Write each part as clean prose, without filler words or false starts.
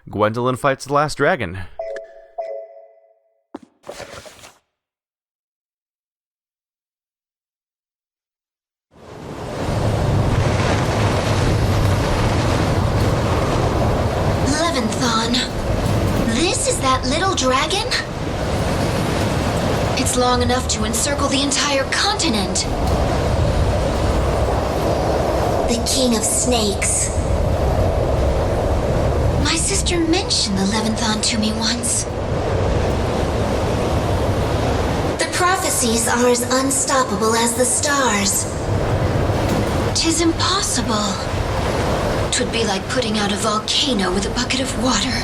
Gwendolyn fights the last dragon. This is that little dragon? It's long enough to encircle the entire continent. The king of snakes. My sister mentioned the Leviathan to me once. The prophecies are as unstoppable as the stars. 'Tis impossible. 'Twould be like putting out a volcano with a bucket of water.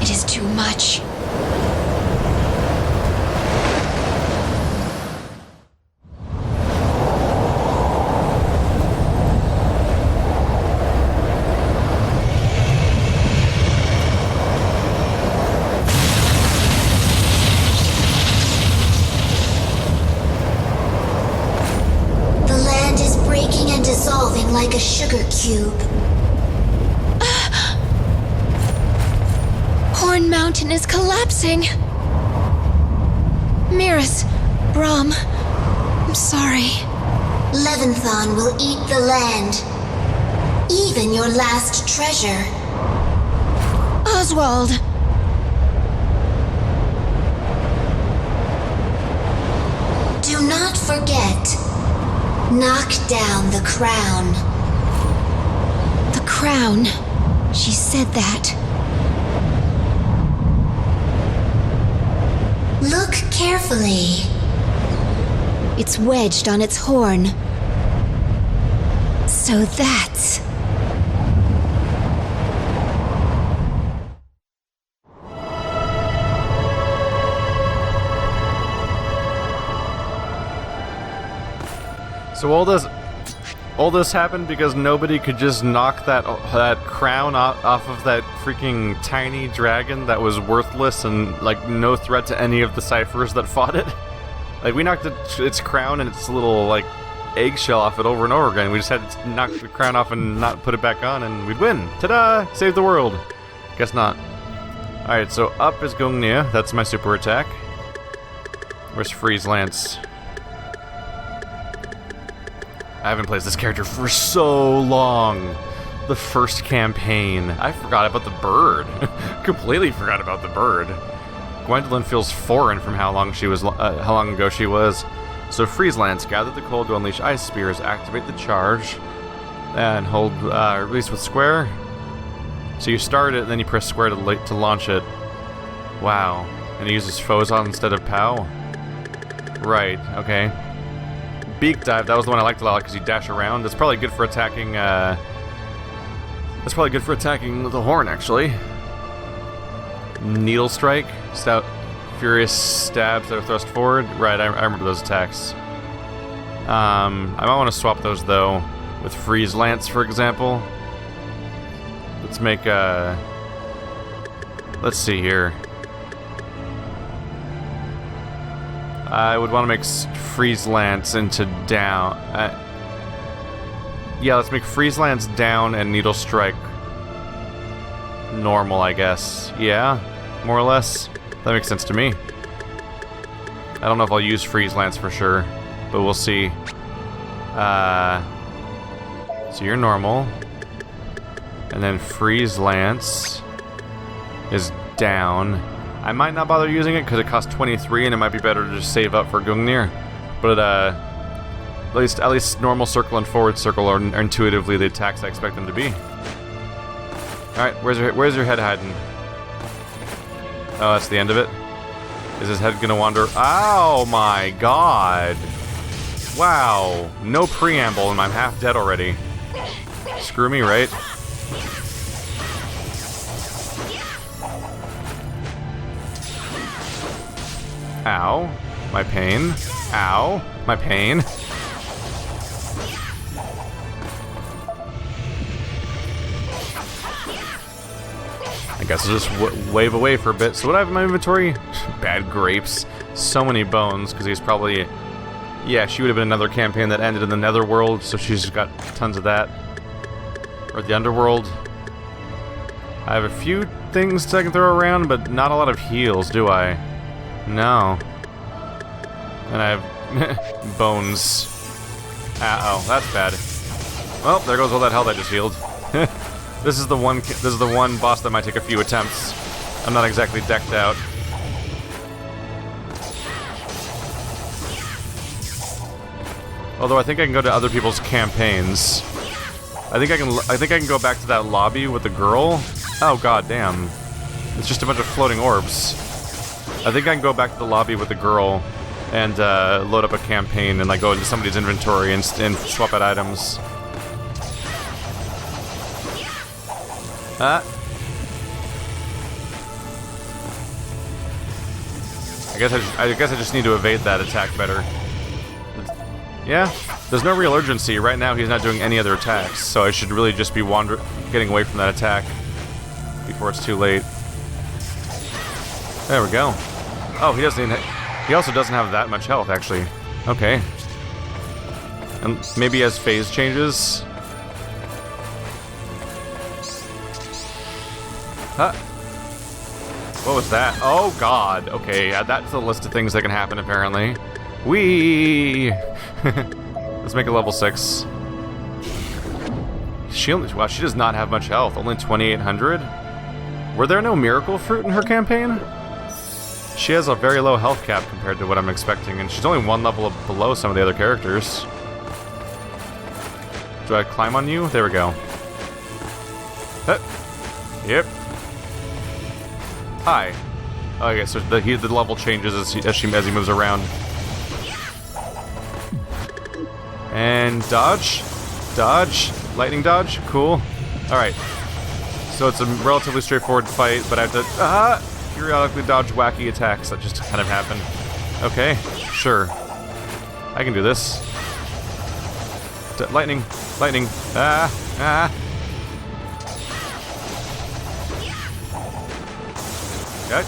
It is too much. The land is breaking and dissolving like a sugar cube. Horn Mountain is collapsing. Miras, Brahm, I'm sorry. Leviathan will eat the land. Even your last treasure. Oswald. Do not forget. Knock down the crown. The crown. She said that. Look carefully. It's wedged on its horn. So that's... So all this happened because nobody could just knock that crown off of that freaking tiny dragon that was worthless and like no threat to any of the ciphers that fought it. Like we knocked its crown and its little like eggshell off it over and over again. We just had to knock the crown off and not put it back on and we'd win. Ta-da! Save the world. Guess not. Alright, so up is Gungnir. That's my super attack. Where's Freeze Lance? I haven't played this character for so long. The first campaign. I forgot about the bird. Completely forgot about the bird. Gwendolyn feels foreign from how long ago she was. So Freeze Lance, gather the cold to unleash ice spears, activate the charge, and hold release with square. So you start it, and then you press square to launch it. Wow. And he uses Phozon instead of POW. Right. Okay. Beak Dive, that was the one I liked a lot because you dash around. That's probably good for attacking, the horn, actually. Needle Strike, stout, furious stabs that are thrust forward. Right, I remember those attacks. I might want to swap those, though, with Freeze Lance, for example. Let's make, let's see here. I would want to make Freeze Lance into down. Yeah, let's make Freeze Lance down and Needle Strike normal, I guess. Yeah, more or less. That makes sense to me. I don't know if I'll use Freeze Lance for sure, but we'll see. So you're normal. And then Freeze Lance is down. I might not bother using it because it costs 23 and it might be better to just save up for Gungnir. But at least normal circle and forward circle are intuitively the attacks I expect them to be. Alright, where's your head hiding? Oh, that's the end of it? Is his head gonna wander? Oh my god! Wow, no preamble and I'm half dead already. Screw me, right? Ow. My pain. Ow. My pain. I guess I'll just wave away for a bit. So what do I have in my inventory? Bad grapes. So many bones, because he's probably... Yeah, she would have been another campaign that ended in the netherworld, so she's got tons of that. Or the underworld. I have a few things I can throw around, but not a lot of heals, do I? No. And I have bones. Uh-oh, that's bad. Well, there goes all that health I just healed. This is the one boss that might take a few attempts. I'm not exactly decked out. Although I think I can go to other people's campaigns. I think I can go back to that lobby with the girl. Oh god damn. It's just a bunch of floating orbs. I think I can go back to the lobby with the girl and load up a campaign and like go into somebody's inventory and swap out items. I guess I just need to evade that attack better. Yeah, there's no real urgency. Right now he's not doing any other attacks, so I should really just be getting away from that attack before it's too late. There we go. Oh, he also doesn't have that much health, actually. Okay. And maybe he has phase changes. Huh? What was that? Oh god. Okay, add that to the list of things that can happen, apparently. Whee! Let's make it level 6. Wow, she does not have much health. Only 2,800? Were there no miracle fruit in her campaign? She has a very low health cap compared to what I'm expecting, and she's only one level below some of the other characters. Do I climb on you? There we go. Huh. Yep. Hi. Oh, okay, so the level changes as he moves around. And dodge. Dodge. Lightning dodge. Cool. Alright. So it's a relatively straightforward fight, but I have to periodically dodge wacky attacks that just kind of happen. Okay. Sure. I can do this. Lightning. Lightning. Okay.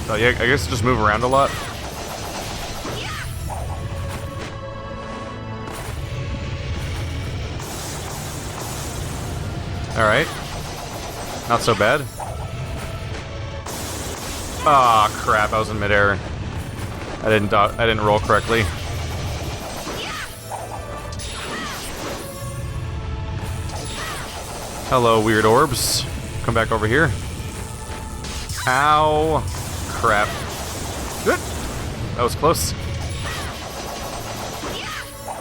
So yeah, I guess just move around a lot. Alright. Not so bad. Ah, crap, I was in midair. I didn't roll correctly. Hello, weird orbs. Come back over here. Ow. Crap. That was close.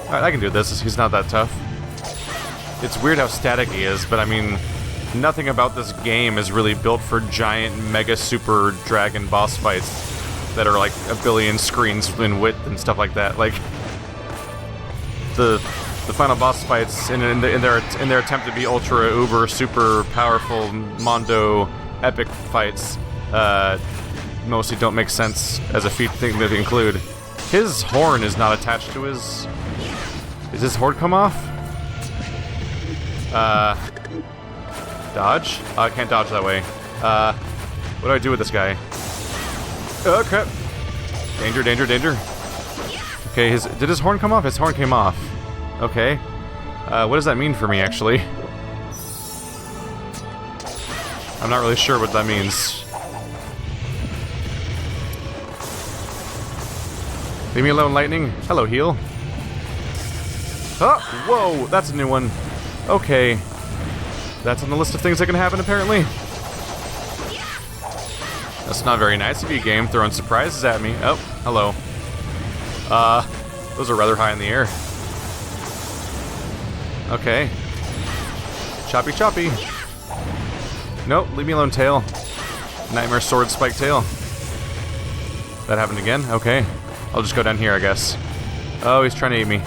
Alright, I can do this. He's not that tough. It's weird how static he is, but I mean, nothing about this game is really built for giant, mega, super dragon boss fights that are like a billion screens in width and stuff like that. Like, the final boss fights in their attempt to be ultra, uber, super powerful, mondo, epic fights, mostly don't make sense as a feat thing to include. His horn is not attached to his... Is his horn come off? Dodge? I can't dodge that way. What do I do with this guy? Oh, crap. Danger, danger, danger. Okay, did his horn come off? His horn came off. Okay. What does that mean for me, actually? I'm not really sure what that means. Leave me alone, lightning. Hello, heal. Oh, whoa, that's a new one. Okay. That's on the list of things that can happen, apparently. That's not very nice of you, game, throwing surprises at me. Oh, hello. Those are rather high in the air. Okay. Choppy choppy. Nope, leave me alone, tail. Nightmare sword spike tail. That happened again? Okay. I'll just go down here, I guess. Oh, he's trying to eat me.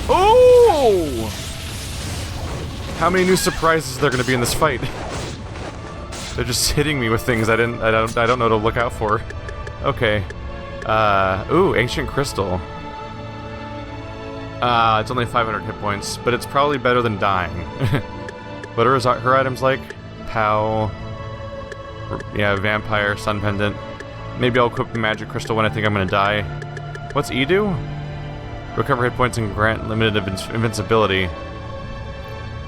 Oh! How many new surprises are there going to be in this fight? They're just hitting me with things I don't know to look out for. Okay. Ooh, ancient crystal. It's only 500 hit points, but it's probably better than dying. What are her items like? Pow. Yeah, vampire, sun pendant. Maybe I'll equip the magic crystal when I think I'm gonna die. What's E do? Recover hit points and grant limited invincibility.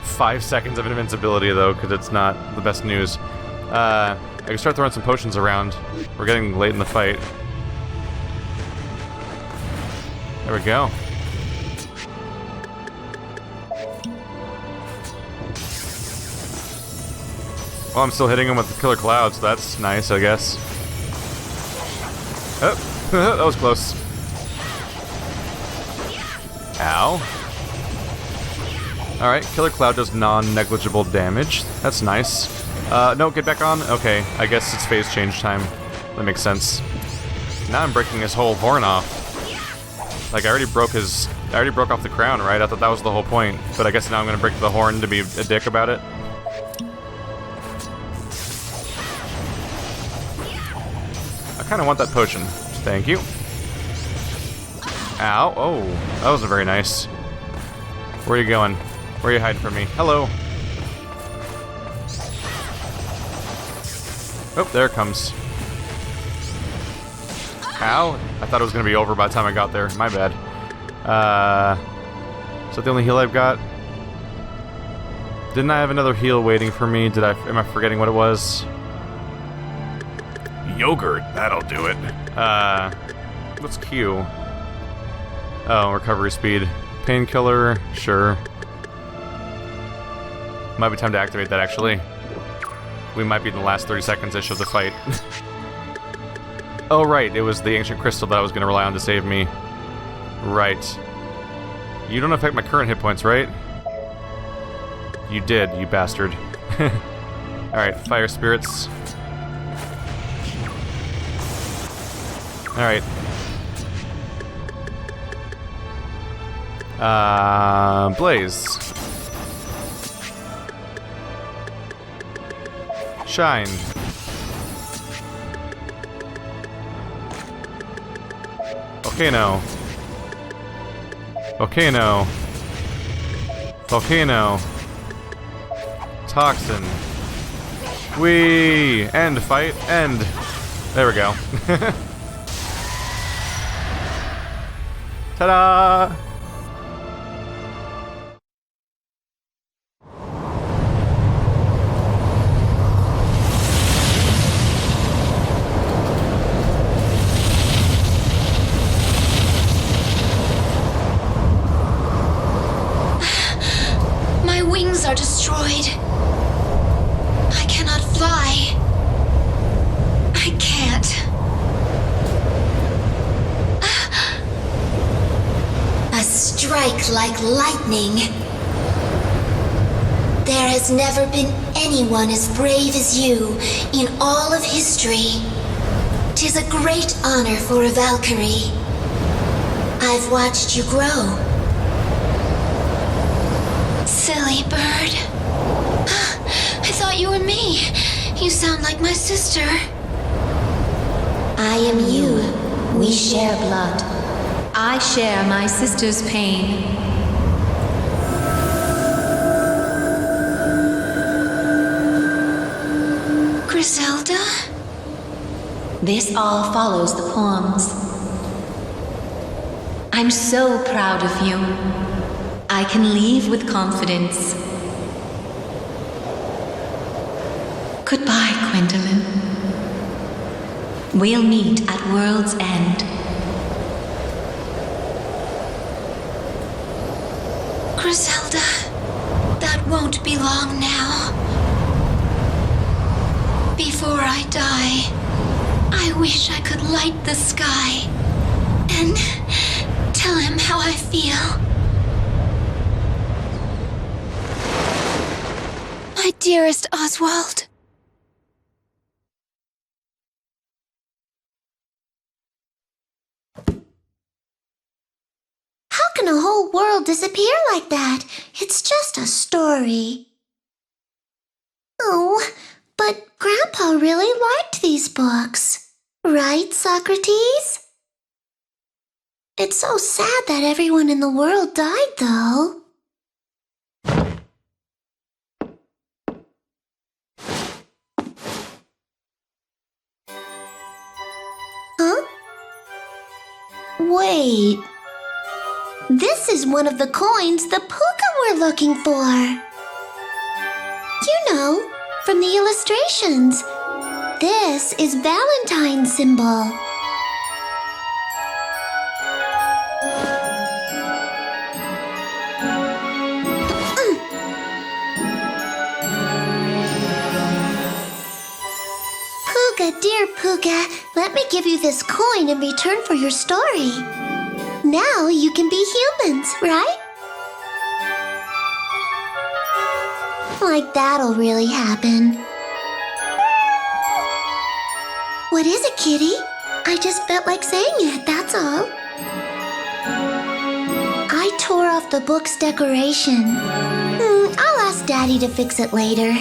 5 seconds of invincibility, though, because it's not the best news. I can start throwing some potions around. We're getting late in the fight. There we go. Well, I'm still hitting him with the killer clouds, so that's nice, I guess. Oh, that was close. Ow. Alright, killer cloud does non-negligible damage. That's nice. No, get back on? Okay, I guess it's phase change time. That makes sense. Now I'm breaking his whole horn off. Like, I already broke off the crown, right? I thought that was the whole point. But I guess now I'm gonna break the horn to be a dick about it. I kinda want that potion. Thank you. Ow. Oh, that wasn't very nice. Where are you going? Where are you hiding from me? Hello. Oh, there it comes. Ow. I thought it was going to be over by the time I got there. My bad. Is that the only heal I've got? Didn't I have another heal waiting for me? Am I forgetting what it was? Yogurt. That'll do it. What's Q? Oh, recovery speed. Painkiller. Sure. Might be time to activate that, actually. We might be in the last 30 seconds-ish of the fight. Oh, right. It was the ancient crystal that I was going to rely on to save me. Right. You don't affect my current hit points, right? You did, you bastard. Alright, fire spirits. Alright. Blaze. Shine. Volcano. Volcano. Volcano. Toxin. Whee! End fight. End. There we go. Ta-da! Are destroyed. I cannot fly. I can't. A strike like lightning. There has never been anyone as brave as you in all of history. 'Tis a great honor for a Valkyrie. I've watched you grow. Silly bird. I thought you were me. You sound like my sister. I am you. We share blood. I share my sister's pain. Griselda? This all follows the poems. I'm so proud of you. I can leave with confidence. Goodbye, Gwendolyn. We'll meet at World's End. Griselda, that won't be long now. Before I die, I wish I could light the sky and tell him how I feel. My dearest Oswald. How can a whole world disappear like that? It's just a story. Oh, but Grandpa really liked these books. Right, Socrates? It's so sad that everyone in the world died, though. Huh? Wait. This is one of the coins the puka were looking for. You know, from the illustrations. This is Valentine's symbol. Pooga, dear Pooga, let me give you this coin in return for your story. Now you can be humans, right? Like that'll really happen. What is it, kitty? I just felt like saying it, that's all. I tore off the book's decoration. I'll ask Daddy to fix it later.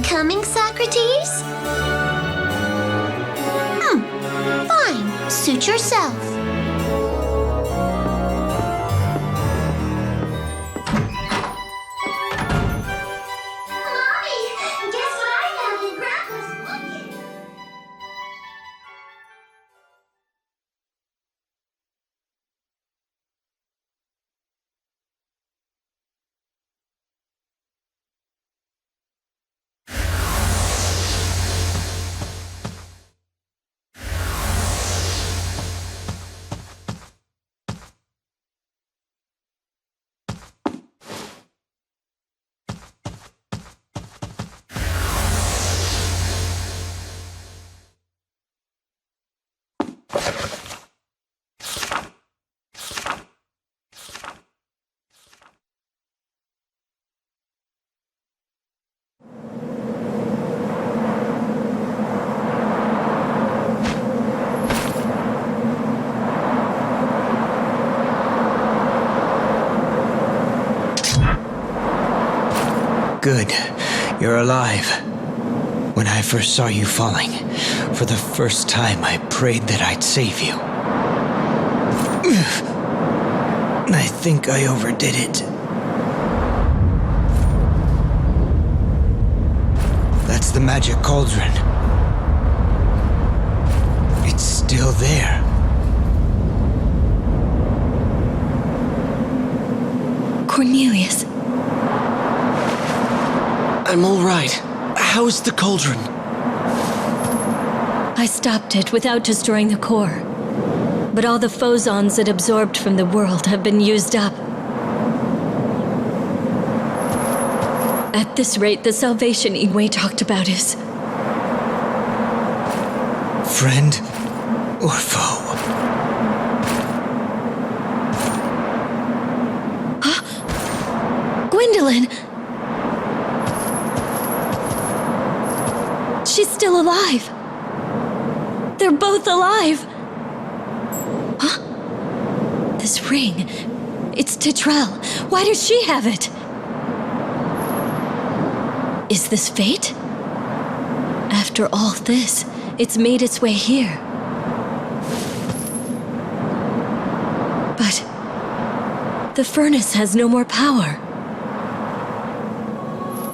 Coming, Socrates? Fine. Suit yourself. Mommy, guess what I found in Grandpa's bucket? Good. You're alive. When I first saw you falling, for the first time I prayed that I'd save you. I think I overdid it. That's the magic cauldron. It's still there. Cornelius. I'm all right. How's the cauldron? I stopped it without destroying the core. But all the phosons it absorbed from the world have been used up. At this rate, the salvation Igwe talked about is... friend or foe? Huh? Gwendolyn! She's still alive. They're both alive. Huh? This ring. It's Titrell. Why does she have it? Is this fate? After all this, it's made its way here. But the furnace has no more power.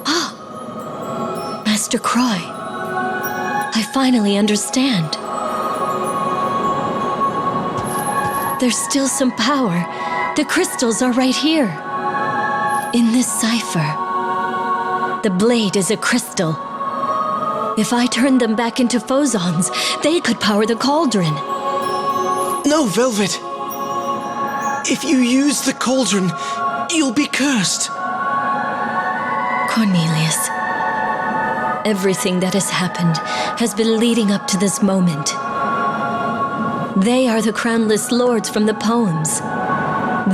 Ah, Master Croy. I finally understand. There's still some power. The crystals are right here. In this cipher. The blade is a crystal. If I turn them back into phosons, they could power the cauldron. No, Velvet! If you use the cauldron, you'll be cursed. Cornelius. Everything that has happened has been leading up to this moment. They are the crownless lords from the poems.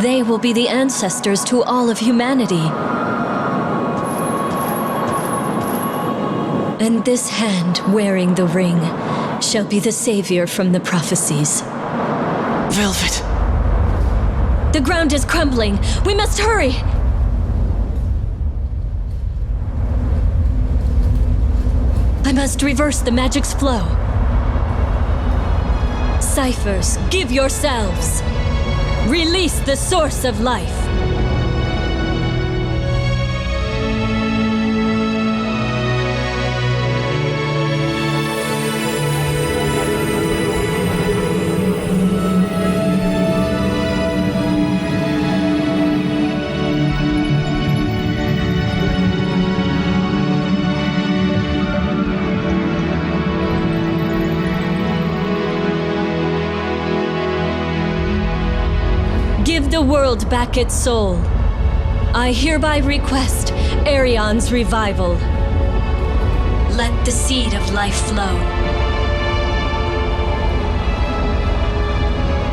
They will be the ancestors to all of humanity. And this hand wearing the ring shall be the savior from the prophecies. Velvet! The ground is crumbling. We must hurry! I must reverse the magic's flow. Ciphers, give yourselves. Release the source of life. the world back its soul. I hereby request Erion's revival. Let the seed of life flow.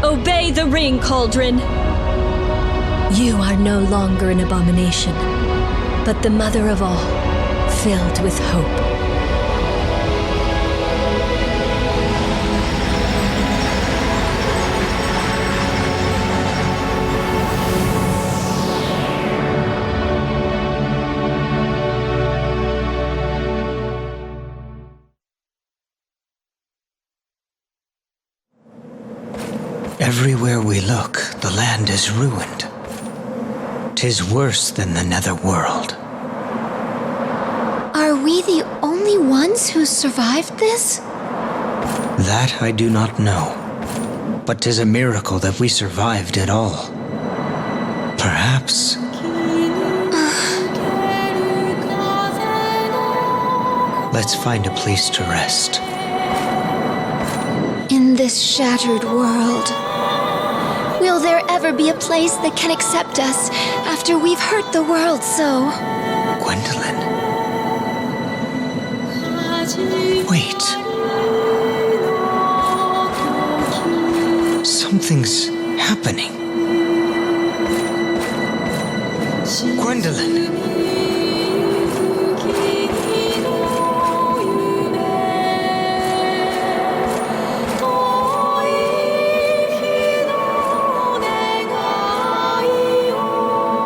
Obey the ring, Cauldron. You are no longer an abomination, but the mother of all, filled with hope. Everywhere we look, the land is ruined. 'Tis worse than the netherworld. Are we the only ones who survived this? That I do not know. But 'tis a miracle that we survived at all. Perhaps... Let's find a place to rest. In this shattered world, will there ever be a place that can accept us after we've hurt the world so? Gwendolyn. Wait. Something's happening. Gwendolyn.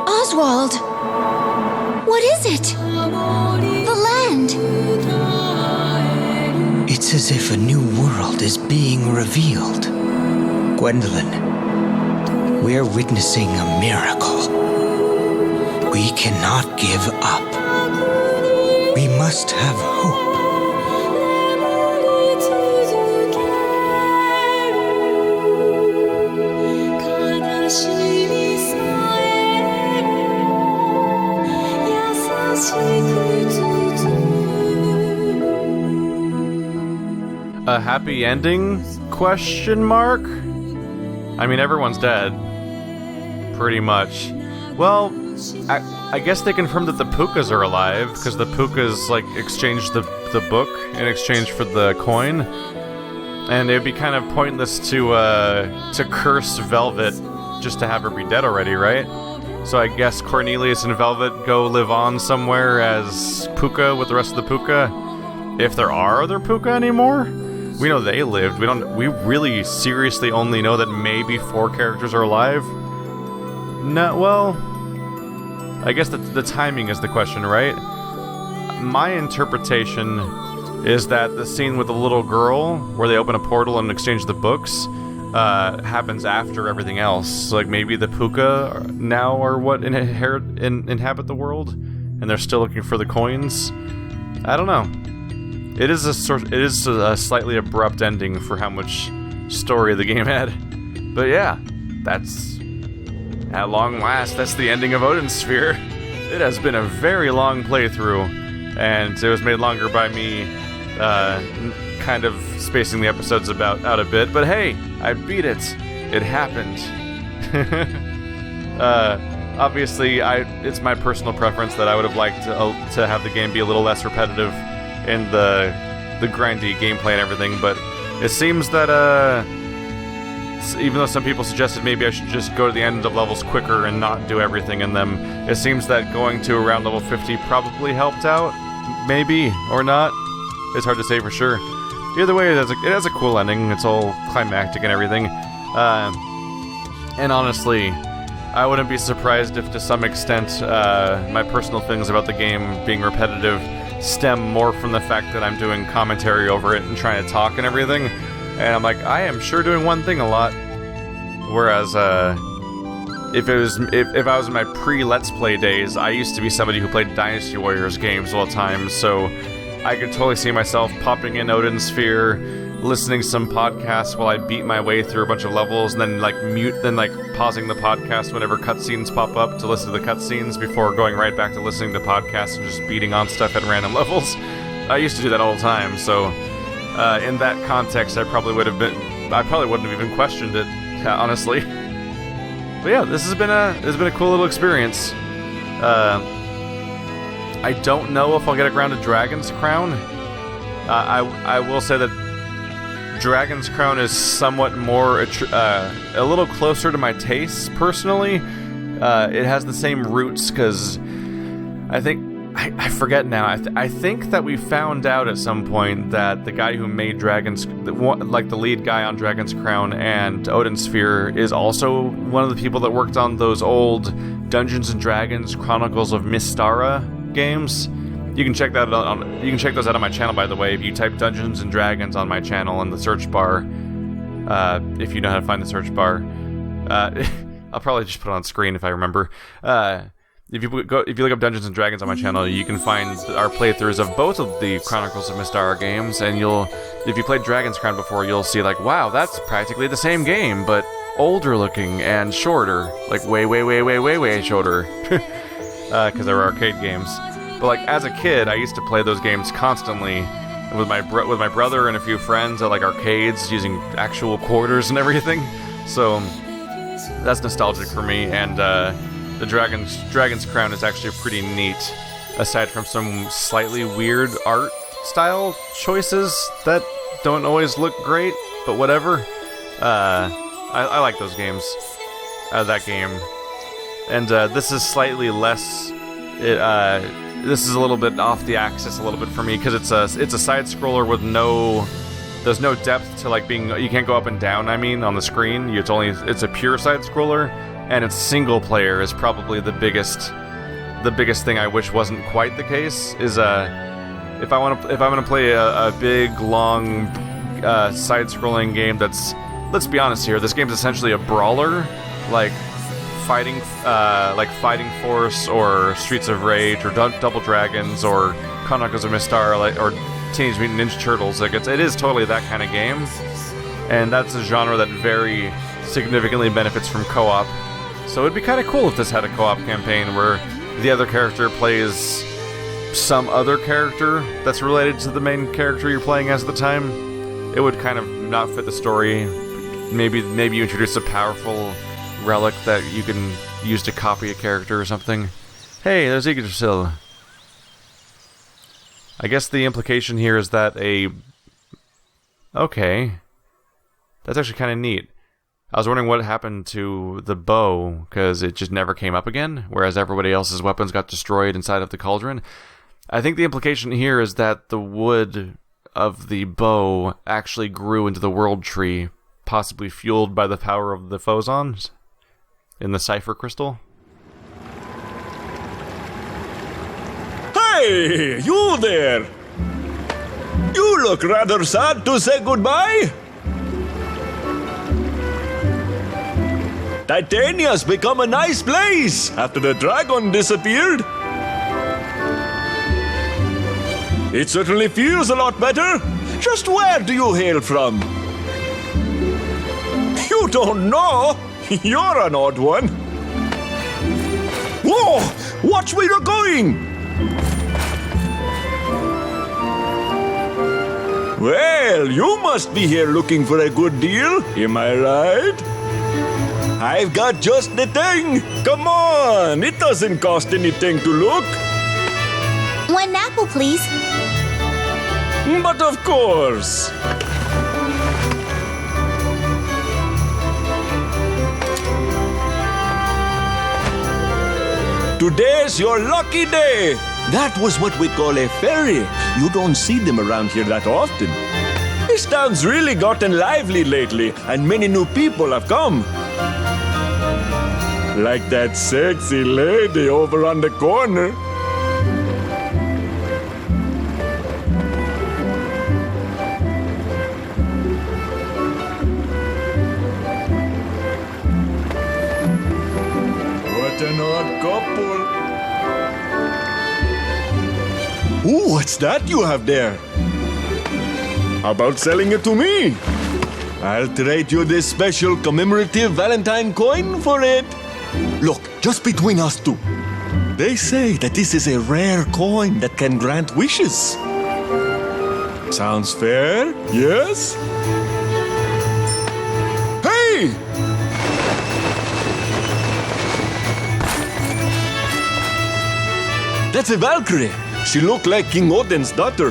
Oswald! What is it? The land! It's as if a new world is being revealed. Gwendolyn, we're witnessing a miracle. We cannot give up. We must have hope. A happy ending? Question mark? I mean, everyone's dead. Pretty much. Well, I guess they confirmed that the Pukas are alive, because the Pukas, like, exchanged the book in exchange for the coin. And it'd be kind of pointless to curse Velvet just to have her be dead already, right? So I guess Cornelius and Velvet go live on somewhere as Puka with the rest of the Puka. If there are other Puka anymore? We know they lived. We really seriously only know that maybe 4 characters are alive. No, well, I guess the timing is the question, right? My interpretation is that the scene with the little girl, where they open a portal and exchange the books, happens after everything else. So, like, maybe the Puka now are what inhabit the world, and they're still looking for the coins. I don't know. It is a slightly abrupt ending for how much story the game had. But yeah, that's, at long last, that's the ending of Odin Sphere. It has been a very long playthrough, and it was made longer by me kind of spacing the episodes out a bit. But hey, I beat it. It happened. Obviously, it's my personal preference that I would have liked to have the game be a little less repetitive in the grindy gameplay and everything, but it seems that even though some people suggested maybe I should just go to the end of levels quicker and not do everything in them, it seems that going to around level 50 probably helped out, maybe, or not. It's hard to say for sure. Either way, it has a cool ending. It's all climactic and everything. And honestly, I wouldn't be surprised if to some extent my personal feelings about the game being repetitive stem more from the fact that I'm doing commentary over it and trying to talk and everything, and I'm like, I am sure doing one thing a lot, whereas if I was in my pre-Let's Play days, I used to be somebody who played Dynasty Warriors games all the time, so I could totally see myself popping in Odin Sphere, listening to some podcasts while I beat my way through a bunch of levels, and then pausing the podcast whenever cutscenes pop up to listen to the cutscenes before going right back to listening to podcasts and just beating on stuff at random levels. I used to do that all the time, so in that context, I probably wouldn't have even questioned it, honestly. But yeah, this has been a cool little experience. I don't know if I'll get around to Dragon's Crown. I will say that Dragon's Crown is somewhat more a little closer to my tastes personally. It has the same roots because I think I forget now. I think that we found out at some point that the guy who made the lead guy on Dragon's Crown and Odin Sphere is also one of the people that worked on those old Dungeons and Dragons Chronicles of Mystara games. You can check that out you can check those out on my channel, by the way. If you type Dungeons and Dragons on my channel in the search bar, if you know how to find the search bar, I'll probably just put it on screen if I remember. If you look up Dungeons and Dragons on my channel, you can find our playthroughs of both of the Chronicles of Mystara games, and if you played Dragon's Crown before, you'll see like, wow, that's practically the same game, but older looking and shorter, like way shorter, because they were arcade games. But like as a kid, I used to play those games constantly with my brother and a few friends at like arcades using actual quarters and everything. So that's nostalgic for me, and the Dragon's Crown is actually pretty neat, aside from some slightly weird art style choices that don't always look great, but whatever. I like those games, that game. And this is slightly less, this is a little bit off the axis a little bit for me, because it's a side-scroller with there's no depth to like being, you can't go up and down, on the screen. It's a pure side-scroller. And its single player is probably the biggest thing I wish wasn't quite the case. Is if I'm gonna play a big long side-scrolling game that's, let's be honest here, this game's essentially a brawler, like Fighting Force or Streets of Rage or Double Dragons or Chronicles of Mystara or Teenage Mutant Ninja Turtles. Like it is totally that kind of game, and that's a genre that very significantly benefits from co-op. So it'd be kind of cool if this had a co-op campaign where the other character plays some other character that's related to the main character you're playing as at the time. It would kind of not fit the story. Maybe you introduce a powerful relic that you can use to copy a character or something. Hey, there's Yggdrasil. I guess the implication here is that okay. That's actually kind of neat. I was wondering what happened to the bow, because it just never came up again, whereas everybody else's weapons got destroyed inside of the cauldron. I think the implication here is that the wood of the bow actually grew into the world tree, possibly fueled by the power of the phosons in the cipher crystal. Hey, you there! You look rather sad to say goodbye. Titania's become a nice place after the dragon disappeared. It certainly feels a lot better. Just where do you hail from? You don't know? You're an odd one. Whoa! Watch where you're going! Well, you must be here looking for a good deal, am I right? I've got just the thing. Come on, it doesn't cost anything to look. 1 apple, please. But of course. Today's your lucky day. That was what we call a fairy. You don't see them around here that often. This town's really gotten lively lately, and many new people have come. Like that sexy lady over on the corner. What an odd couple. Ooh, what's that you have there? How about selling it to me? I'll trade you this special commemorative Valentine coin for it. Look, just between us two. They say that this is a rare coin that can grant wishes. Sounds fair, yes? Hey! That's a Valkyrie. She looked like King Odin's daughter.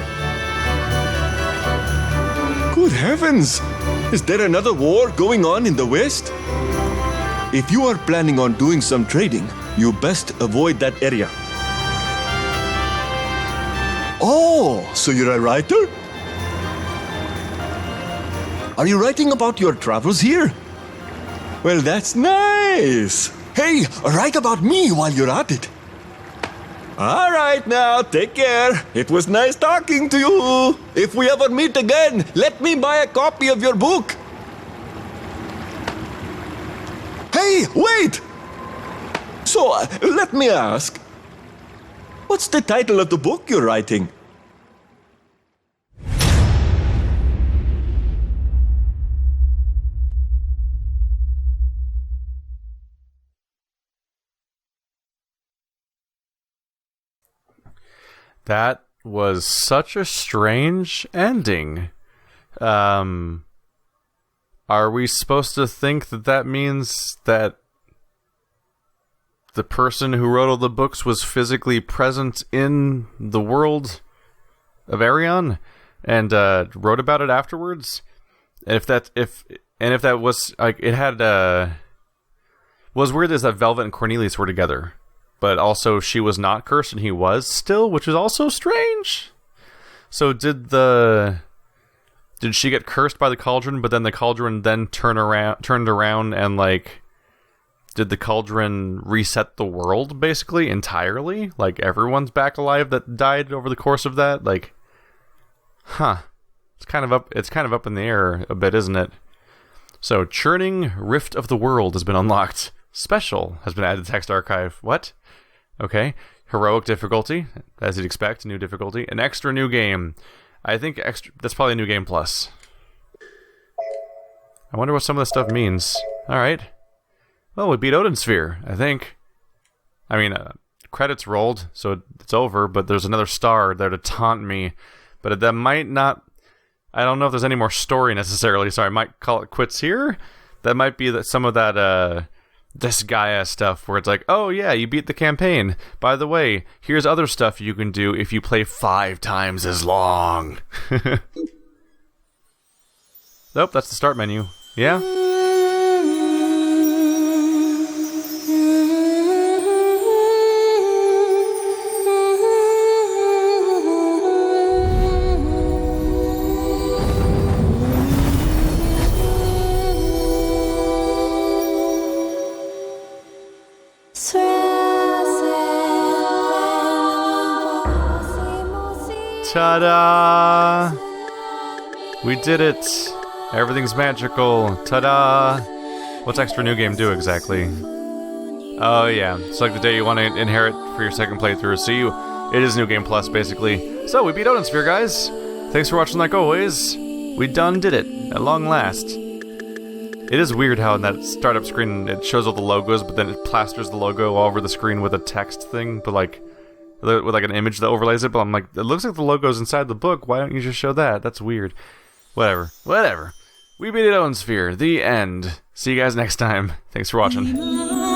Good heavens! Is there another war going on in the West? If you are planning on doing some trading, you best avoid that area. Oh, so you're a writer? Are you writing about your travels here? Well, that's nice. Hey, write about me while you're at it. All right now, take care. It was nice talking to you. If we ever meet again, let me buy a copy of your book. Hey, wait! So, let me ask, what's the title of the book you're writing? That was such a strange ending. Are we supposed to think that that means that the person who wrote all the books was physically present in the world of Erion and wrote about it afterwards? And if that was like, it had was weird is that Velvet and Cornelius were together, but also she was not cursed and he was still, which is also strange. So did she get cursed by the cauldron, but then the cauldron then turned around and like, did the cauldron reset the world basically entirely? Like everyone's back alive that died over the course of that? Like, huh. It's kind of up in the air a bit, isn't it? So, Churning Rift of the World has been unlocked. Special has been added to text archive. What? Okay. Heroic difficulty, as you'd expect, new difficulty. An extra new game. I think that's probably a new game plus. I wonder what some of this stuff means. Alright. Well, we beat Odin Sphere, I think. I mean, credits rolled, so it's over, but there's another star there to taunt me. But that might not... I don't know if there's any more story necessarily, so I might call it quits here. That might be that some of that, this Gaia stuff, where it's like, oh yeah, you beat the campaign. By the way, here's other stuff you can do if you play 5 times as long. Nope, that's the start menu. Yeah? Ta-da! We did it! Everything's magical. Ta-da! What's extra new game do exactly? Oh yeah, it's like the day you want to inherit for your second playthrough. So it is new game plus basically. So we beat Odin Sphere, guys. Thanks for watching like always. We done did it at long last. It is weird how in that startup screen it shows all the logos, but then it plasters the logo all over the screen with a text thing, but like with like an image that overlays it. But I'm like, it looks like the logo's inside the book. Why don't you just show that? That's weird. Whatever. We beat it, Odin Sphere. The end. See you guys next time. Thanks for watching.